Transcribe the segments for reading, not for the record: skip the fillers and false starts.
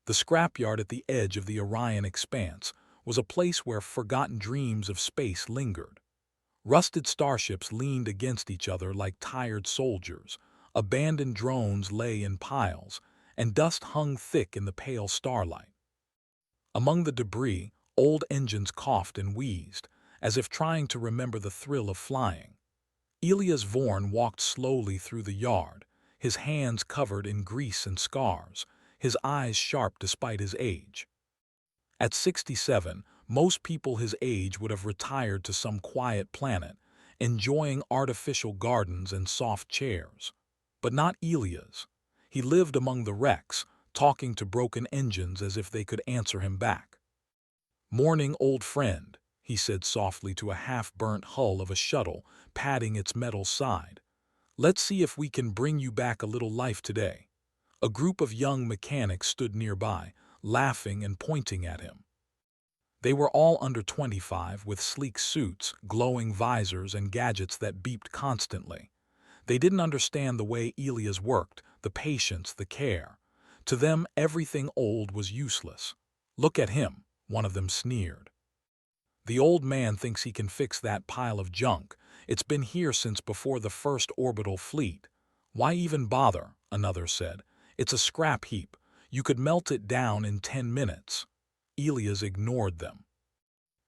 The scrapyard at the edge of the Orion expanse was a place where forgotten dreams of space lingered. Rusted starships leaned against each other like tired soldiers, abandoned drones lay in piles, and dust hung thick in the pale starlight. Among the debris, old engines coughed and wheezed, as if trying to remember the thrill of flying. Elias Vorn walked slowly through the yard, his hands covered in grease and scars, his eyes sharp despite his age. At 67, most people his age would have retired to some quiet planet, enjoying artificial gardens and soft chairs. But not Elias. He lived among the wrecks, talking to broken engines as if they could answer him back. "Morning, old friend," he said softly to a half-burnt hull of a shuttle, patting its metal side. "Let's see if we can bring you back a little life today." A group of young mechanics stood nearby, laughing and pointing at him. They were all under 25, with sleek suits, glowing visors, and gadgets that beeped constantly. They didn't understand the way Elias worked, the patience, the care. To them, everything old was useless. "Look at him," one of them sneered. "The old man thinks he can fix that pile of junk. It's been here since before the first orbital fleet." "Why even bother?" another said. "It's a scrap heap. You could melt it down in 10 minutes. Elias ignored them.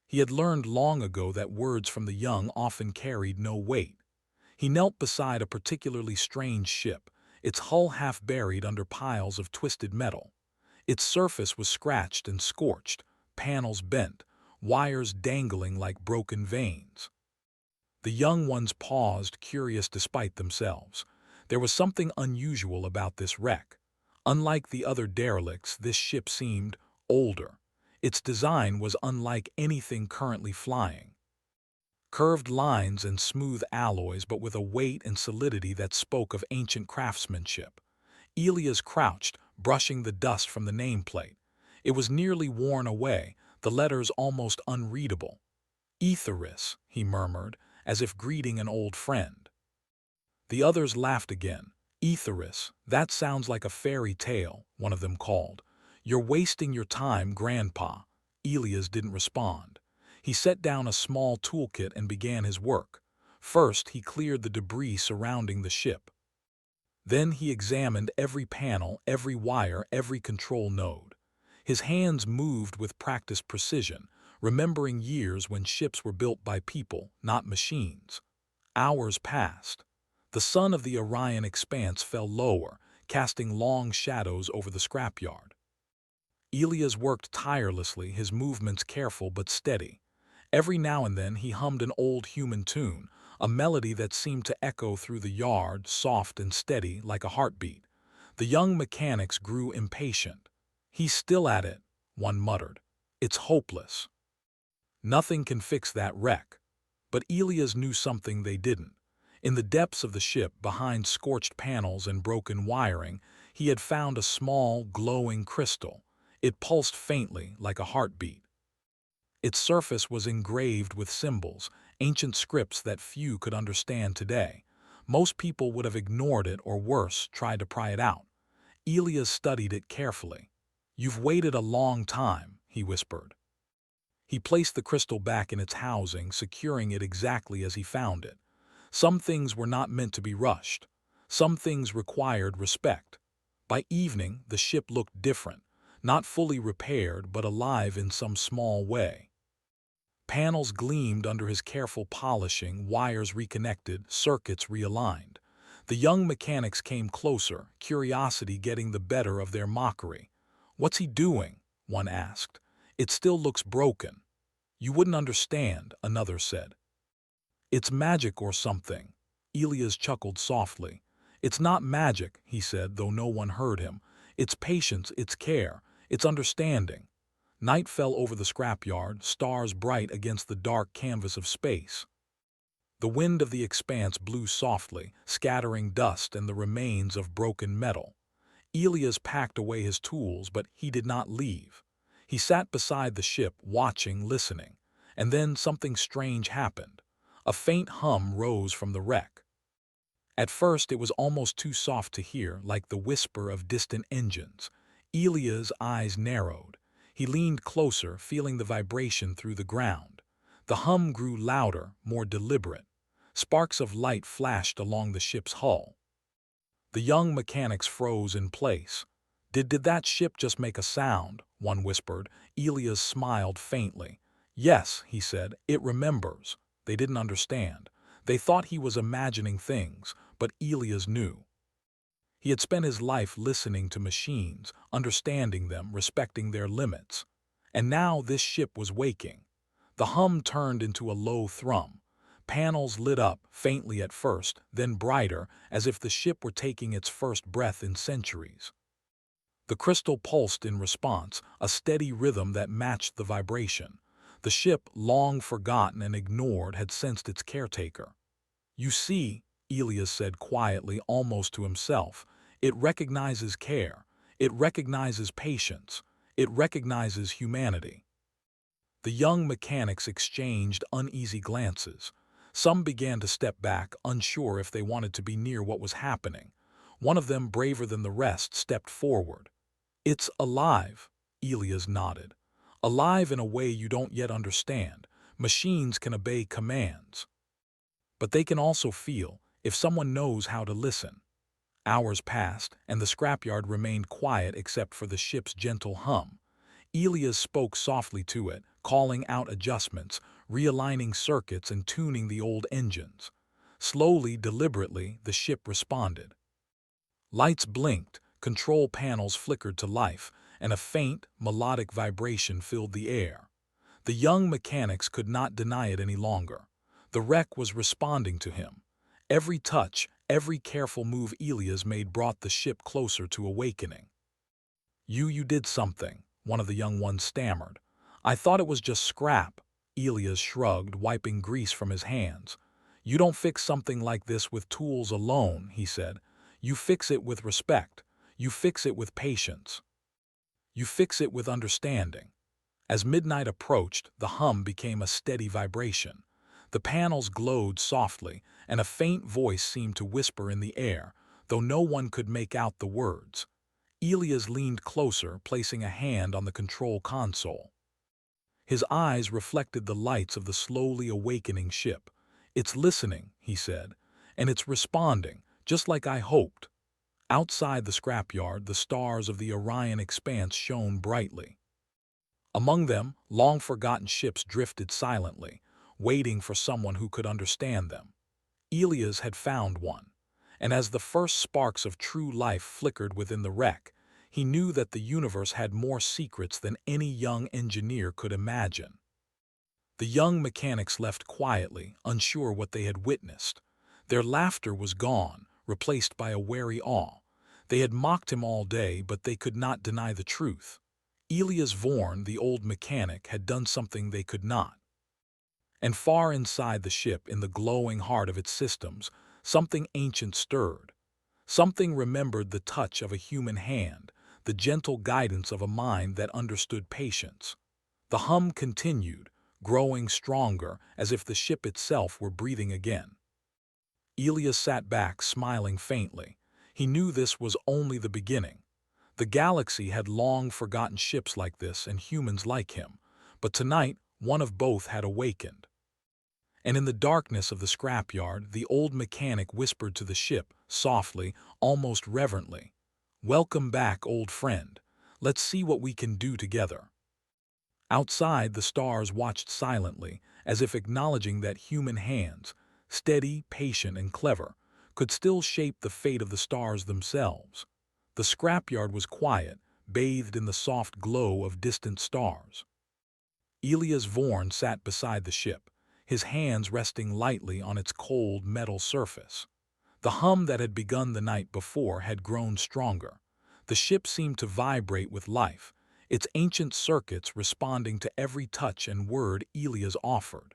He had learned long ago that words from the young often carried no weight. He knelt beside a particularly strange ship, its hull half buried under piles of twisted metal. Its surface was scratched and scorched, panels bent, wires dangling like broken veins. The young ones paused, curious despite themselves. There was something unusual about this wreck. Unlike the other derelicts, this ship seemed older. Its design was unlike anything currently flying. Curved lines and smooth alloys, but with a weight and solidity that spoke of ancient craftsmanship. Elias crouched, brushing the dust from the nameplate. It was nearly worn away, the letters almost unreadable. "Etheris," he murmured, as if greeting an old friend. The others laughed again. "Etheris, that sounds like a fairy tale," one of them called. "You're wasting your time, Grandpa." Elias didn't respond. He set down a small toolkit and began his work. First, he cleared the debris surrounding the ship. Then he examined every panel, every wire, every control node. His hands moved with practiced precision, remembering years when ships were built by people, not machines. Hours passed. The sun of the Orion expanse fell lower, casting long shadows over the scrapyard. Elias worked tirelessly, his movements careful but steady. Every now and then he hummed an old human tune, a melody that seemed to echo through the yard, soft and steady like a heartbeat. The young mechanics grew impatient. "He's still at it," one muttered. "It's hopeless. Nothing can fix that wreck." But Elias knew something they didn't. In the depths of the ship, behind scorched panels and broken wiring, he had found a small, glowing crystal. It pulsed faintly, like a heartbeat. Its surface was engraved with symbols, ancient scripts that few could understand today. Most people would have ignored it or, worse, tried to pry it out. Elias studied it carefully. "You've waited a long time," he whispered. He placed the crystal back in its housing, securing it exactly as he found it. Some things were not meant to be rushed. Some things required respect. By evening, the ship looked different, not fully repaired but alive in some small way. Panels gleamed under his careful polishing, wires reconnected, circuits realigned. The young mechanics came closer, curiosity getting the better of their mockery. "What's he doing?" one asked. "It still looks broken." "You wouldn't understand," another said. "It's magic or something." Elias chuckled softly. "It's not magic," he said, though no one heard him. "It's patience, it's care, it's understanding." Night fell over the scrapyard, stars bright against the dark canvas of space. The wind of the expanse blew softly, scattering dust and the remains of broken metal. Elias packed away his tools, but he did not leave. He sat beside the ship, watching, listening. And then something strange happened. A faint hum rose from the wreck. At first it was almost too soft to hear, like the whisper of distant engines. Elia's eyes narrowed. He leaned closer, feeling the vibration through the ground. The hum grew louder, more deliberate. Sparks of light flashed along the ship's hull. The young mechanics froze in place. Did that ship just make a sound? One whispered. Elias smiled faintly. Yes, he said, it remembers. They didn't understand. They thought he was imagining things, but Elias knew. He had spent his life listening to machines, understanding them, respecting their limits. And now this ship was waking. The hum turned into a low thrum. Panels lit up, faintly at first, then brighter, as if the ship were taking its first breath in centuries. The crystal pulsed in response, a steady rhythm that matched the vibration. The ship, long forgotten and ignored, had sensed its caretaker. You see, Elias said quietly, almost to himself, it recognizes care. It recognizes patience. It recognizes humanity. The young mechanics exchanged uneasy glances. Some began to step back, unsure if they wanted to be near what was happening. One of them, braver than the rest, stepped forward. It's alive, Elias nodded. Alive in a way you don't yet understand. Machines can obey commands. But they can also feel, if someone knows how to listen. Hours passed, and the scrapyard remained quiet except for the ship's gentle hum. Elias spoke softly to it, calling out adjustments, realigning circuits and tuning the old engines. Slowly, deliberately, the ship responded. Lights blinked, control panels flickered to life, and a faint, melodic vibration filled the air. The young mechanics could not deny it any longer. The wreck was responding to him. Every touch, every careful move Elias made brought the ship closer to awakening. You did something, one of the young ones stammered. I thought it was just scrap. Elias shrugged, wiping grease from his hands. You don't fix something like this with tools alone, he said. You fix it with respect. You fix it with patience. You fix it with understanding. As midnight approached, the hum became a steady vibration. The panels glowed softly, and a faint voice seemed to whisper in the air, though no one could make out the words. Elias leaned closer, placing a hand on the control console. His eyes reflected the lights of the slowly awakening ship. It's listening, he said, and it's responding, just like I hoped. Outside the scrapyard, the stars of the Orion expanse shone brightly. Among them, long-forgotten ships drifted silently, waiting for someone who could understand them. Elias had found one, and as the first sparks of true life flickered within the wreck, he knew that the universe had more secrets than any young engineer could imagine. The young mechanics left quietly, unsure what they had witnessed. Their laughter was gone, replaced by a wary awe. They had mocked him all day, but they could not deny the truth. Elias Vorn, the old mechanic, had done something they could not. And far inside the ship, in the glowing heart of its systems, something ancient stirred. Something remembered the touch of a human hand, the gentle guidance of a mind that understood patience. The hum continued, growing stronger, as if the ship itself were breathing again. Elias sat back, smiling faintly. He knew this was only the beginning. The galaxy had long forgotten ships like this and humans like him, but tonight one of both had awakened. And in the darkness of the scrapyard, the old mechanic whispered to the ship, softly, almost reverently, "Welcome back, old friend. Let's see what we can do together." Outside, the stars watched silently, as if acknowledging that human hands, steady, patient, and clever, could still shape the fate of the stars themselves. The scrapyard was quiet, bathed in the soft glow of distant stars. Elias Vorn sat beside the ship, his hands resting lightly on its cold metal surface. The hum that had begun the night before had grown stronger. The ship seemed to vibrate with life, its ancient circuits responding to every touch and word Elias offered.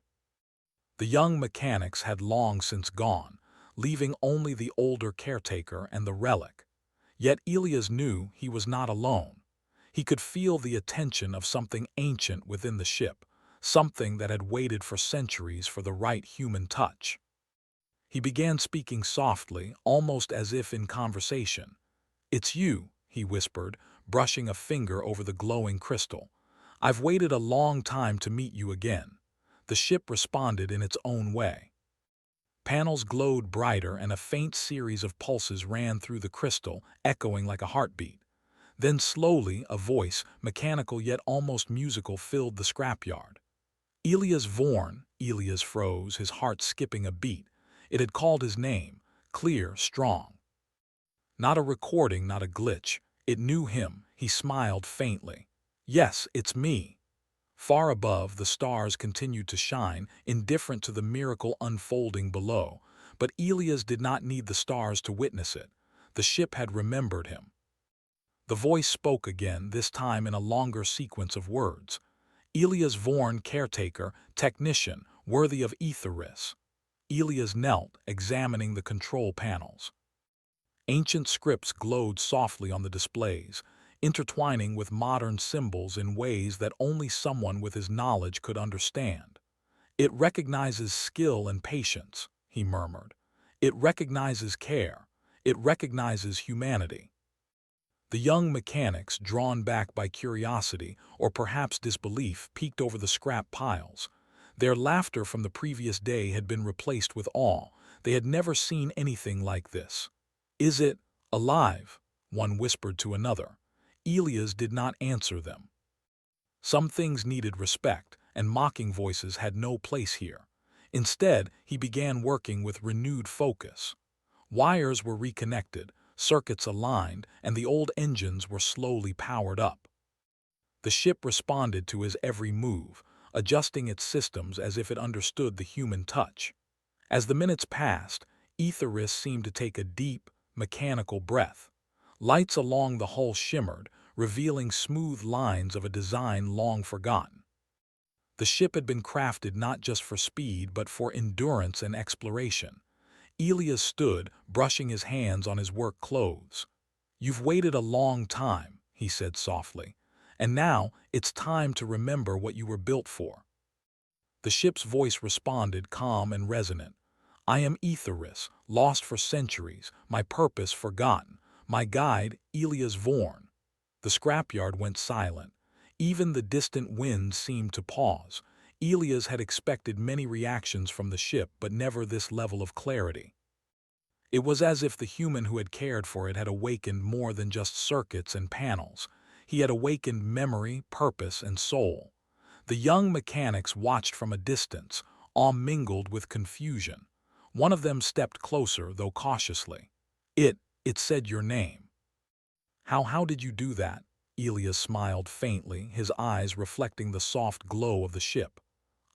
The young mechanics had long since gone, leaving only the older caretaker and the relic. Yet Elias knew he was not alone. He could feel the attention of something ancient within the ship, something that had waited for centuries for the right human touch. He began speaking softly, almost as if in conversation. "It's you," he whispered, brushing a finger over the glowing crystal. "I've waited a long time to meet you again." The ship responded in its own way. Panels glowed brighter and a faint series of pulses ran through the crystal, echoing like a heartbeat. Then slowly, a voice, mechanical yet almost musical, filled the scrapyard. Elias Vorn. Elias froze, his heart skipping a beat. It had called his name, clear, strong. Not a recording, not a glitch. It knew him. He smiled faintly. "Yes, it's me." Far above, the stars continued to shine, indifferent to the miracle unfolding below. But Elias did not need the stars to witness it. The ship had remembered him. The voice spoke again, this time in a longer sequence of words. "Elias Vorn, caretaker, technician, worthy of Etheris." Elias knelt, examining the control panels. Ancient scripts glowed softly on the displays, intertwining with modern symbols in ways that only someone with his knowledge could understand. "It recognizes skill and patience," he murmured. "It recognizes care. It recognizes humanity." The young mechanics, drawn back by curiosity or perhaps disbelief, peeked over the scrap piles. Their laughter from the previous day had been replaced with awe. They had never seen anything like this. "Is it alive?" one whispered to another. Elias did not answer them. Some things needed respect, and mocking voices had no place here. Instead, he began working with renewed focus. Wires were reconnected, circuits aligned, and the old engines were slowly powered up. The ship responded to his every move, adjusting its systems as if it understood the human touch. As the minutes passed, Etheris seemed to take a deep, mechanical breath. Lights along the hull shimmered, revealing smooth lines of a design long forgotten. The ship had been crafted not just for speed but for endurance and exploration. Elias stood, brushing his hands on his work clothes. "You've waited a long time," he said softly, "and now it's time to remember what you were built for." The ship's voice responded, calm and resonant. "I am Etheris, lost for centuries, my purpose forgotten. My guide, Elias Vorn." The scrapyard went silent. Even the distant winds seemed to pause. Elias had expected many reactions from the ship, but never this level of clarity. It was as if the human who had cared for it had awakened more than just circuits and panels. He had awakened memory, purpose, and soul. The young mechanics watched from a distance, awe mingled with confusion. One of them stepped closer, though cautiously. It said your name." How did you do that?" Elias smiled faintly, his eyes reflecting the soft glow of the ship.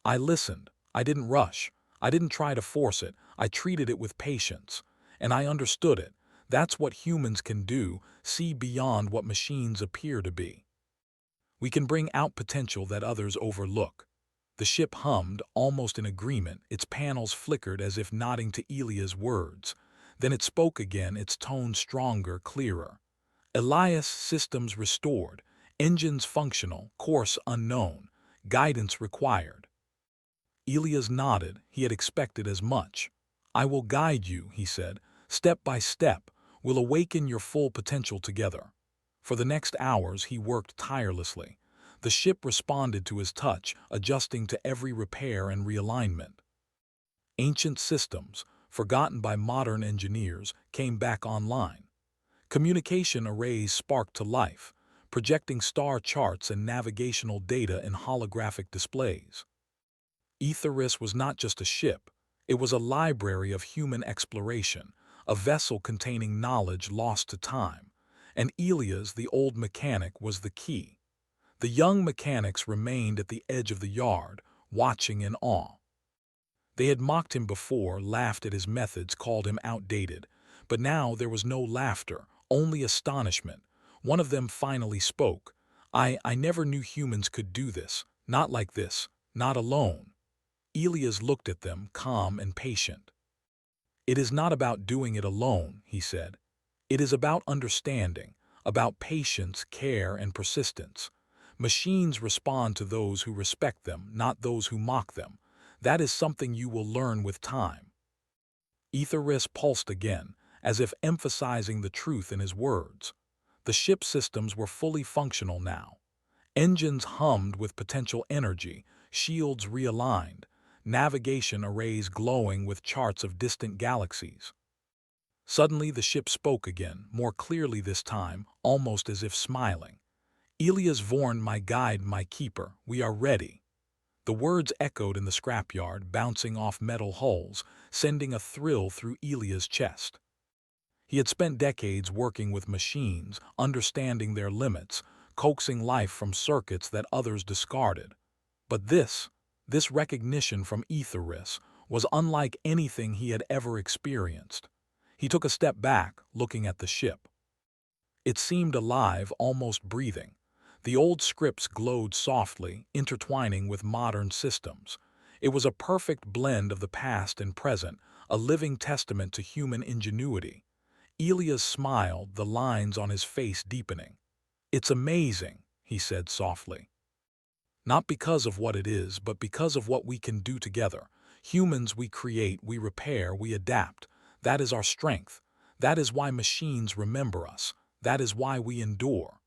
"I listened. I didn't rush. I didn't try to force it. I treated it with patience. And I understood it. That's what humans can do, see beyond what machines appear to be. We can bring out potential that others overlook." The ship hummed, almost in agreement, its panels flickered as if nodding to Elias' words. Then it spoke again, its tone stronger, clearer. "Elias, systems restored, engines functional, course unknown, guidance required." Elias nodded. He had expected as much. "I will guide you," he said, "step by step. We'll awaken your full potential together." For the next hours, he worked tirelessly. The ship responded to his touch, adjusting to every repair and realignment. Ancient systems, forgotten by modern engineers, came back online. Communication arrays sparked to life, projecting star charts and navigational data in holographic displays. Etheris was not just a ship, it was a library of human exploration, a vessel containing knowledge lost to time. And Elias, the old mechanic, was the key. The young mechanics remained at the edge of the yard, watching in awe. They had mocked him before, laughed at his methods, called him outdated. But now there was no laughter, only astonishment. One of them finally spoke. I never knew humans could do this, not like this, not alone." Elias looked at them, calm and patient. "It is not about doing it alone," he said. "It is about understanding, about patience, care, and persistence. Machines respond to those who respect them, not those who mock them. That is something you will learn with time." Etheris pulsed again, as if emphasizing the truth in his words. The ship systems were fully functional now. Engines hummed with potential energy, shields realigned, navigation arrays glowing with charts of distant galaxies. Suddenly the ship spoke again, more clearly this time, almost as if smiling. "Elias Vorn, my guide, my keeper, we are ready." The words echoed in the scrapyard, bouncing off metal hulls, sending a thrill through Elia's chest. He had spent decades working with machines, understanding their limits, coaxing life from circuits that others discarded. But this recognition from Etheris was unlike anything he had ever experienced. He took a step back, looking at the ship. It seemed alive, almost breathing. The old scripts glowed softly, intertwining with modern systems. It was a perfect blend of the past and present, a living testament to human ingenuity. Elias smiled, the lines on his face deepening. "It's amazing," he said softly. "Not because of what it is, but because of what we can do together. Humans, we create, we repair, we adapt. That is our strength. That is why machines remember us. That is why we endure."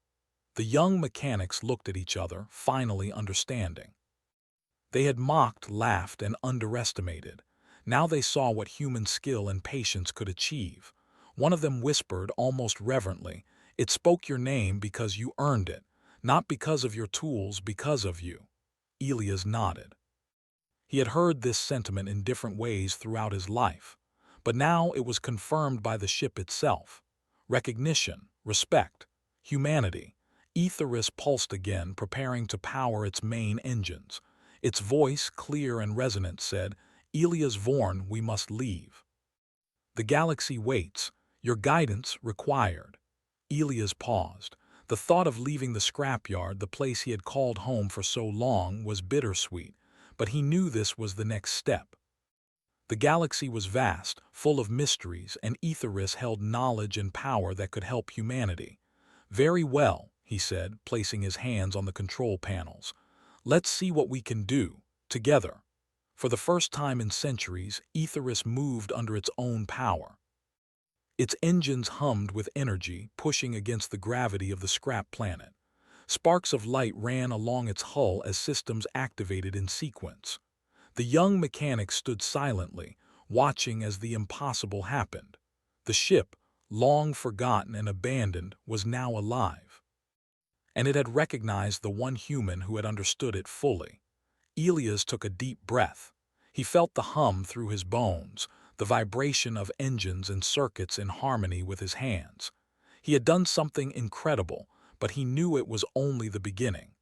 The young mechanics looked at each other, finally understanding. They had mocked, laughed, and underestimated. Now they saw what human skill and patience could achieve. One of them whispered, almost reverently, "It spoke your name because you earned it, not because of your tools, because of you." Elias nodded. He had heard this sentiment in different ways throughout his life, but now it was confirmed by the ship itself. Recognition, respect, humanity. Etheris pulsed again, preparing to power its main engines. Its voice, clear and resonant, said, "Elias Vorn, we must leave. The galaxy waits. Your guidance required." Elias paused. The thought of leaving the scrapyard, the place he had called home for so long, was bittersweet, but he knew this was the next step. The galaxy was vast, full of mysteries, and Etheris held knowledge and power that could help humanity. "Very well," he said, placing his hands on the control panels. "Let's see what we can do, together." For the first time in centuries, Etheris moved under its own power. Its engines hummed with energy, pushing against the gravity of the scrap planet. Sparks of light ran along its hull as systems activated in sequence. The young mechanic stood silently, watching as the impossible happened. The ship, long forgotten and abandoned, was now alive. And it had recognized the one human who had understood it fully. Elias took a deep breath. He felt the hum through his bones, the vibration of engines and circuits in harmony with his hands. He had done something incredible, but he knew it was only the beginning.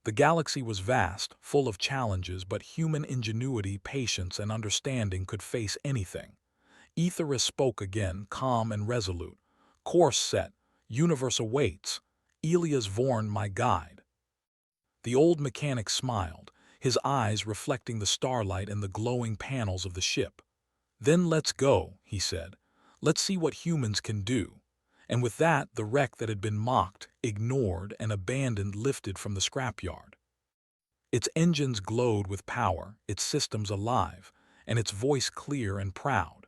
The galaxy was vast, full of challenges, but human ingenuity, patience, and understanding could face anything. Etheris spoke again, calm and resolute. "Course set. Universe awaits. Elias Vorn, my guide." The old mechanic smiled, his eyes reflecting the starlight and the glowing panels of the ship. "Then let's go," he said. "Let's see what humans can do." And with that, the wreck that had been mocked, ignored, and abandoned lifted from the scrapyard. Its engines glowed with power, its systems alive, and its voice clear and proud.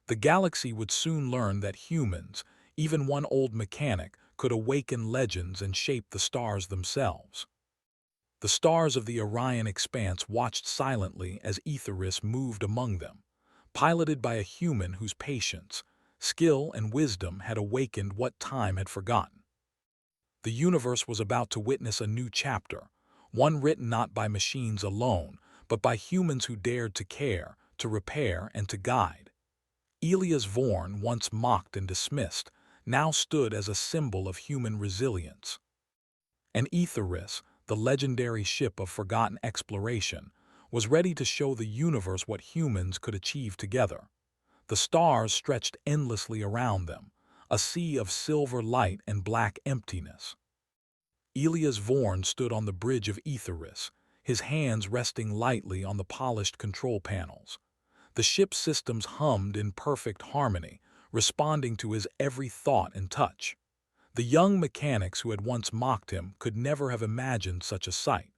The galaxy would soon learn that humans, even one old mechanic, could awaken legends and shape the stars themselves. The stars of the Orion expanse watched silently as Etheris moved among them, piloted by a human whose patience, skill, and wisdom had awakened what time had forgotten. The universe was about to witness a new chapter, one written not by machines alone, but by humans who dared to care, to repair, and to guide. Elias Vorn, once mocked and dismissed, now stood as a symbol of human resilience. And Etheris, the legendary ship of forgotten exploration, was ready to show the universe what humans could achieve together. The stars stretched endlessly around them, a sea of silver light and black emptiness. Elias Vorn stood on the bridge of Etheris, his hands resting lightly on the polished control panels. The ship's systems hummed in perfect harmony, responding to his every thought and touch. The young mechanics who had once mocked him could never have imagined such a sight.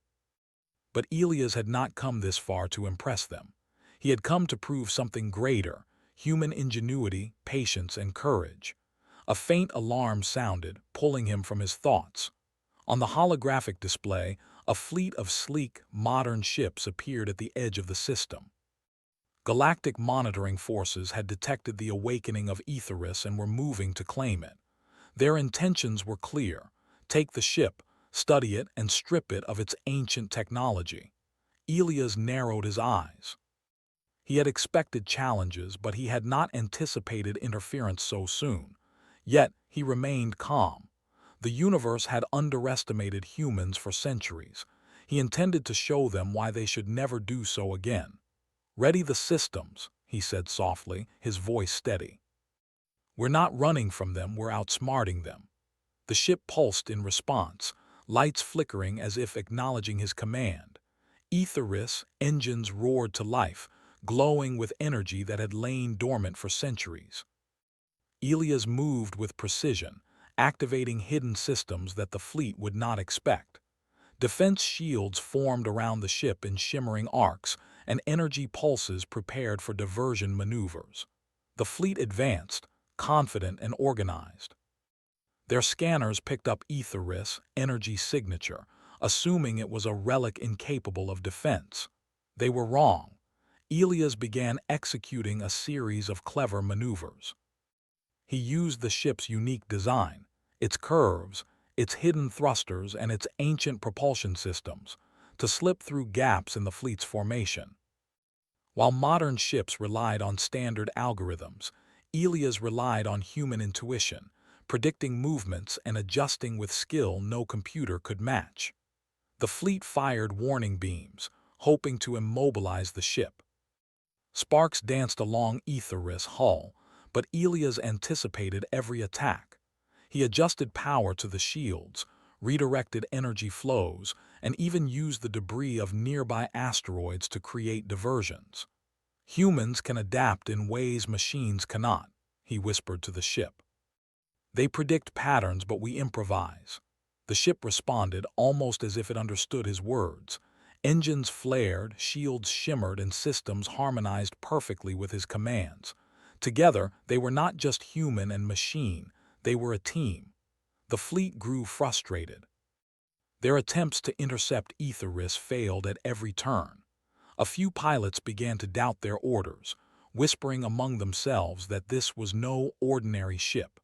But Elias had not come this far to impress them. He had come to prove something greater: human ingenuity, patience, and courage. A faint alarm sounded, pulling him from his thoughts. On the holographic display, a fleet of sleek, modern ships appeared at the edge of the system. Galactic monitoring forces had detected the awakening of Etheris and were moving to claim it. Their intentions were clear: take the ship, study it, and strip it of its ancient technology. Elias narrowed his eyes. He had expected challenges, but he had not anticipated interference so soon. Yet he remained calm. The universe had underestimated humans for centuries. He intended to show them why they should never do so again. "Ready the systems," he said softly, his voice steady. "We're not running from them, we're outsmarting them." The ship pulsed in response, lights flickering as if acknowledging his command. Etheris engines roared to life, glowing with energy that had lain dormant for centuries. Elias moved with precision, activating hidden systems that the fleet would not expect. Defense shields formed around the ship in shimmering arcs, and energy pulses prepared for diversion maneuvers. The fleet advanced, confident and organized. Their scanners picked up Etheris' energy signature, assuming it was a relic incapable of defense. They were wrong. Elias began executing a series of clever maneuvers. He used the ship's unique design, its curves, its hidden thrusters, and its ancient propulsion systems, to slip through gaps in the fleet's formation. While modern ships relied on standard algorithms, Elias relied on human intuition, predicting movements and adjusting with skill no computer could match. The fleet fired warning beams, hoping to immobilize the ship. Sparks danced along Etheris' hull, but Elias anticipated every attack. He adjusted power to the shields, redirected energy flows, and even used the debris of nearby asteroids to create diversions. "Humans can adapt in ways machines cannot," he whispered to the ship. "They predict patterns, but we improvise." The ship responded almost as if it understood his words. Engines flared, shields shimmered, and systems harmonized perfectly with his commands. Together, they were not just human and machine, they were a team. The fleet grew frustrated. Their attempts to intercept Etheris failed at every turn. A few pilots began to doubt their orders, whispering among themselves that this was no ordinary ship.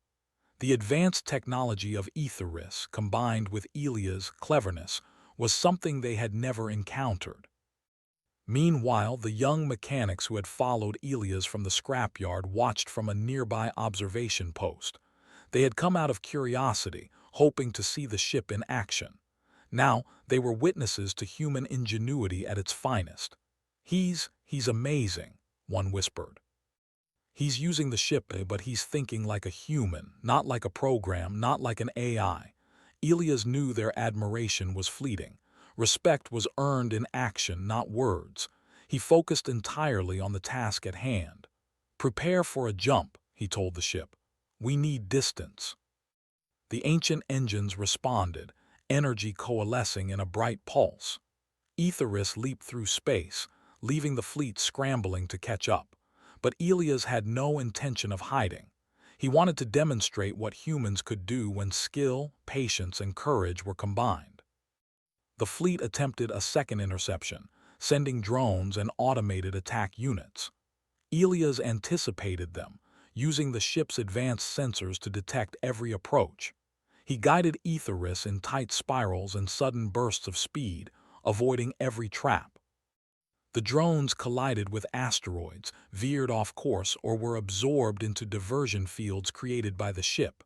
The advanced technology of Etheris, combined with Elias' cleverness, was something they had never encountered. Meanwhile, the young mechanics who had followed Elias from the scrapyard watched from a nearby observation post. They had come out of curiosity, hoping to see the ship in action. Now, they were witnesses to human ingenuity at its finest. He's amazing," one whispered. "He's using the ship, but he's thinking like a human, not like a program, not like an AI." Elias knew their admiration was fleeting. Respect was earned in action, not words. He focused entirely on the task at hand. "Prepare for a jump," he told the ship. "We need distance." The ancient engines responded, energy coalescing in a bright pulse. Etheris leaped through space, leaving the fleet scrambling to catch up. But Elias had no intention of hiding. He wanted to demonstrate what humans could do when skill, patience, and courage were combined. The fleet attempted a second interception, sending drones and automated attack units. Elias anticipated them, using the ship's advanced sensors to detect every approach. He guided Etheris in tight spirals and sudden bursts of speed, avoiding every trap. The drones collided with asteroids, veered off course, or were absorbed into diversion fields created by the ship.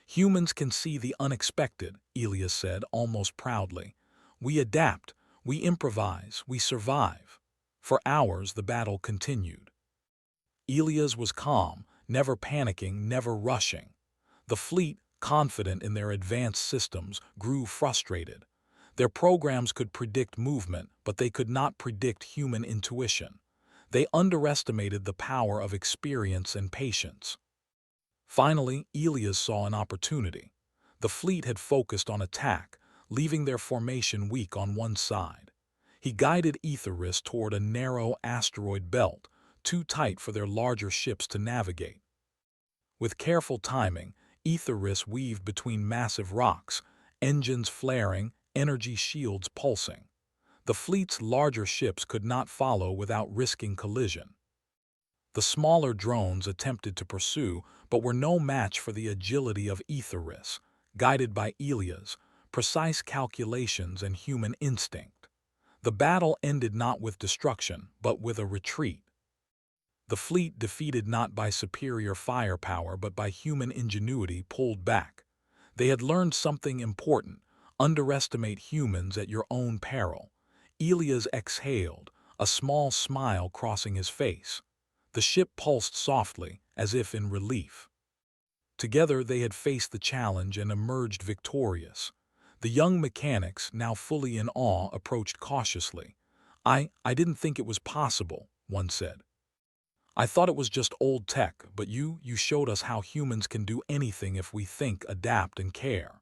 "Humans can see the unexpected," Elias said almost proudly. "We adapt, we improvise, we survive." For hours the battle continued. Elias was calm, never panicking, never rushing. The fleet, confident in their advanced systems, grew frustrated. Their programs could predict movement, but they could not predict human intuition. They underestimated the power of experience and patience. Finally, Elias saw an opportunity. The fleet had focused on attack, leaving their formation weak on one side. He guided Etheris toward a narrow asteroid belt, too tight for their larger ships to navigate. With careful timing, Etheris weaved between massive rocks, engines flaring, energy shields pulsing. The fleet's larger ships could not follow without risking collision. The smaller drones attempted to pursue, but were no match for the agility of Etheris, guided by Elia's precise calculations and human instinct. The battle ended not with destruction, but with a retreat. The fleet, defeated not by superior firepower but by human ingenuity, pulled back. They had learned something important: underestimate humans at your own peril. Elias exhaled, a small smile crossing his face. The ship pulsed softly, as if in relief. Together they had faced the challenge and emerged victorious. The young mechanics, now fully in awe, approached cautiously. I didn't think it was possible," one said. "I thought it was just old tech, but you showed us how humans can do anything if we think, adapt, and care."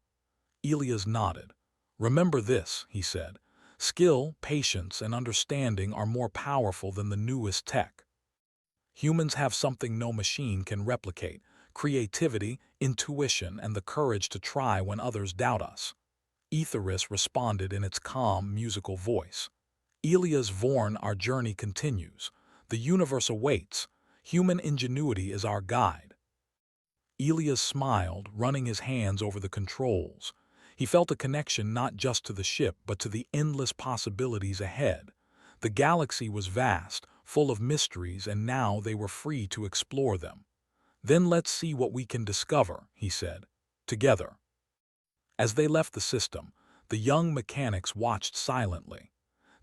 Elias nodded. "Remember this," he said. "Skill, patience, and understanding are more powerful than the newest tech. Humans have something no machine can replicate: creativity, intuition, and the courage to try when others doubt us." Etheris responded in its calm, musical voice. "Elias Vorn, our journey continues. The universe awaits. Human ingenuity is our guide." Elias smiled, running his hands over the controls. He felt a connection not just to the ship, but to the endless possibilities ahead. The galaxy was vast, full of mysteries, and now they were free to explore them. "Then let's see what we can discover," he said. "Together." As they left the system, the young mechanics watched silently.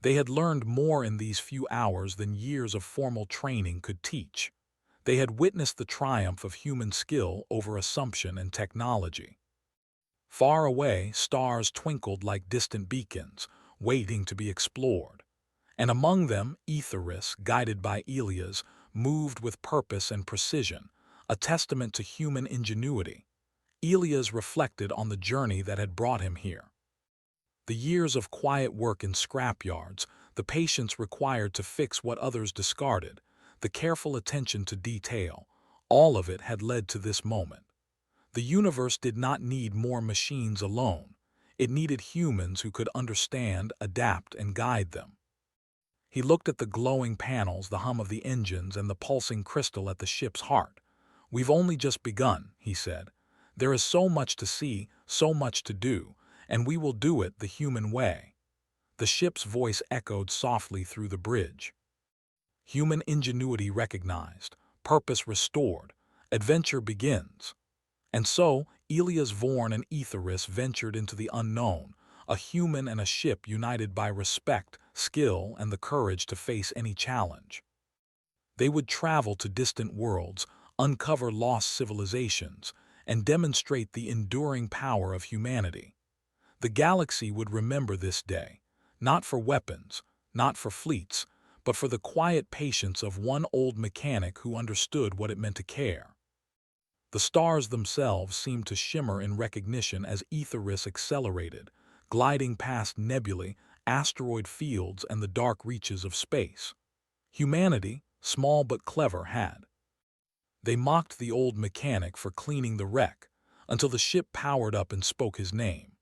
They had learned more in these few hours than years of formal training could teach. They had witnessed the triumph of human skill over assumption and technology. Far away, stars twinkled like distant beacons, waiting to be explored. And among them, Etheris, guided by Elias, moved with purpose and precision, a testament to human ingenuity. Elias reflected on the journey that had brought him here. The years of quiet work in scrapyards, the patience required to fix what others discarded, the careful attention to detail, all of it had led to this moment. The universe did not need more machines alone. It needed humans who could understand, adapt, and guide them. He looked at the glowing panels, the hum of the engines, and the pulsing crystal at the ship's heart. "We've only just begun," he said. "There is so much to see, so much to do, and we will do it the human way." The ship's voice echoed softly through the bridge. Human ingenuity recognized, purpose restored, adventure begins. And so, Elias Vorn and Etheris ventured into the unknown, a human and a ship united by respect, skill, and the courage to face any challenge. They would travel to distant worlds, uncover lost civilizations, and demonstrate the enduring power of humanity. The galaxy would remember this day, not for weapons, not for fleets, but for the quiet patience of one old mechanic who understood what it meant to care. The stars themselves seemed to shimmer in recognition as Etheris accelerated, gliding past nebulae, asteroid fields, and the dark reaches of space. Humanity, small but clever, had. They mocked the old mechanic for cleaning the wreck, until the ship powered up and spoke his name.